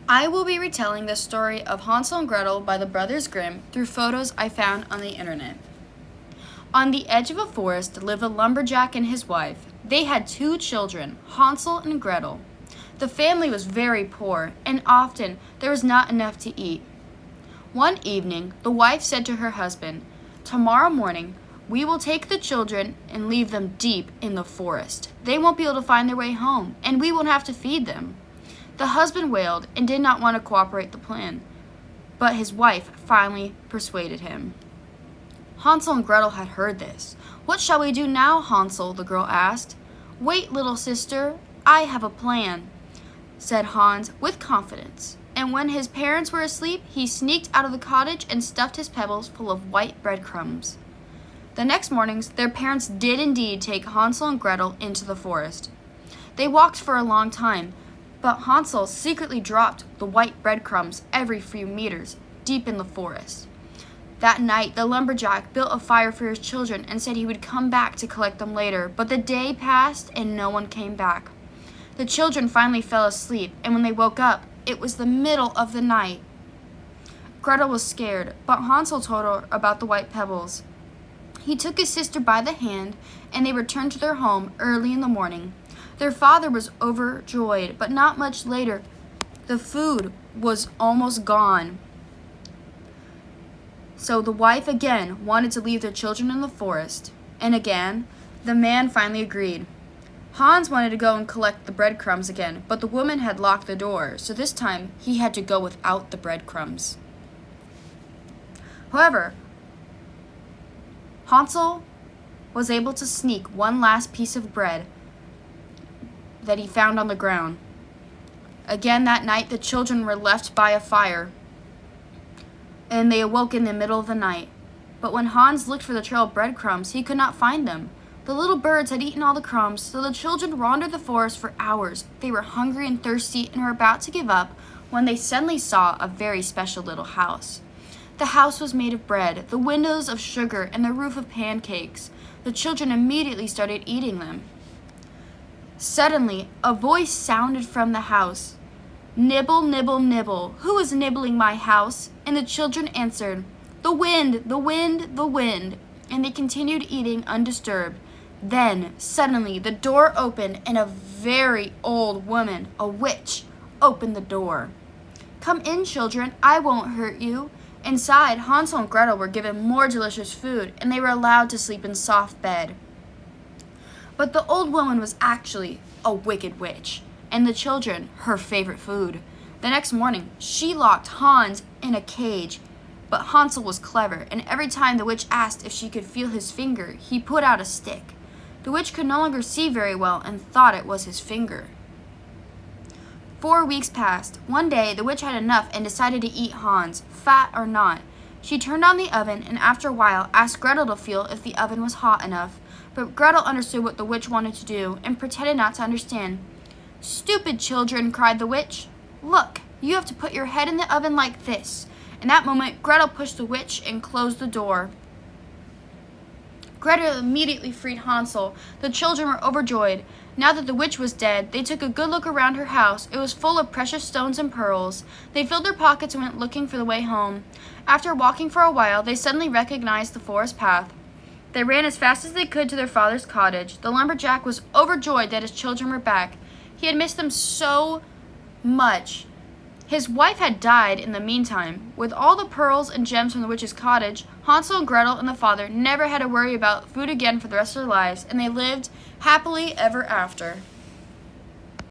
I will be retelling the story of Hansel and Gretel by the Brothers Grimm through photos I found on the internet. On the edge of a forest lived a lumberjack and his wife. They had 2 children, Hansel and Gretel. The family was very poor, and often there was not enough to eat. One evening, the wife said to her husband, "Tomorrow morning, we will take the children and leave them deep in the forest. They won't be able to find their way home, and we won't have to feed them." The husband wailed and did not want to cooperate the plan, but his wife finally persuaded him. Hansel and Gretel had heard this. "What shall we do now, Hansel?" the girl asked. "Wait, little sister, I have a plan," said Hans with confidence. And when his parents were asleep, he sneaked out of the cottage and stuffed his pebbles full of white breadcrumbs. The next mornings, their parents did indeed take Hansel and Gretel into the forest. They walked for a long time, but Hansel secretly dropped the white breadcrumbs every few meters deep in the forest. That night, the lumberjack built a fire for his children and said he would come back to collect them later, but the day passed and no one came back. The children finally fell asleep, and when they woke up, it was the middle of the night. Gretel was scared, but Hansel told her about the white pebbles. He took his sister by the hand, and they returned to their home early in the morning. Their father was overjoyed, but not much later, the food was almost gone. So the wife again wanted to leave their children in the forest, and again, the man finally agreed. Hans wanted to go and collect the breadcrumbs again, but the woman had locked the door, so this time he had to go without the breadcrumbs. However, Hansel was able to sneak one last piece of bread that he found on the ground. Again that night, the children were left by a fire, and they awoke in the middle of the night. But when Hans looked for the trail of breadcrumbs, he could not find them. The little birds had eaten all the crumbs, so the children wandered the forest for hours. They were hungry and thirsty and were about to give up when they suddenly saw a very special little house. The house was made of bread, the windows of sugar, and the roof of pancakes. The children immediately started eating them. Suddenly, a voice sounded from the house. "Nibble, nibble, nibble. Who is nibbling my house?" And the children answered, "The wind, the wind, the wind." And they continued eating undisturbed. Then, suddenly, the door opened, and a very old woman, a witch, opened the door. "Come in, children. I won't hurt you." Inside, Hansel and Gretel were given more delicious food, and they were allowed to sleep in soft bed. But the old woman was actually a wicked witch, and the children her favorite food. The next morning, she locked Hans in a cage, but Hansel was clever, and every time the witch asked if she could feel his finger, he put out a stick. The witch could no longer see very well and thought it was his finger. 4 weeks passed. One day, the witch had enough and decided to eat Hans, fat or not. She turned on the oven and after a while asked Gretel to feel if the oven was hot enough. But Gretel understood what the witch wanted to do and pretended not to understand. "Stupid children," cried the witch. "Look, you have to put your head in the oven like this." In that moment, Gretel pushed the witch and closed the door. Gretel immediately freed Hansel. The children were overjoyed. Now that the witch was dead, they took a good look around her house. It was full of precious stones and pearls. They filled their pockets and went looking for the way home. After walking for a while, they suddenly recognized the forest path. They ran as fast as they could to their father's cottage. The lumberjack was overjoyed that his children were back. He had missed them so much. His wife had died in the meantime. With all the pearls and gems from the witch's cottage, Hansel and Gretel and the father never had to worry about food again for the rest of their lives, and they lived happily ever after.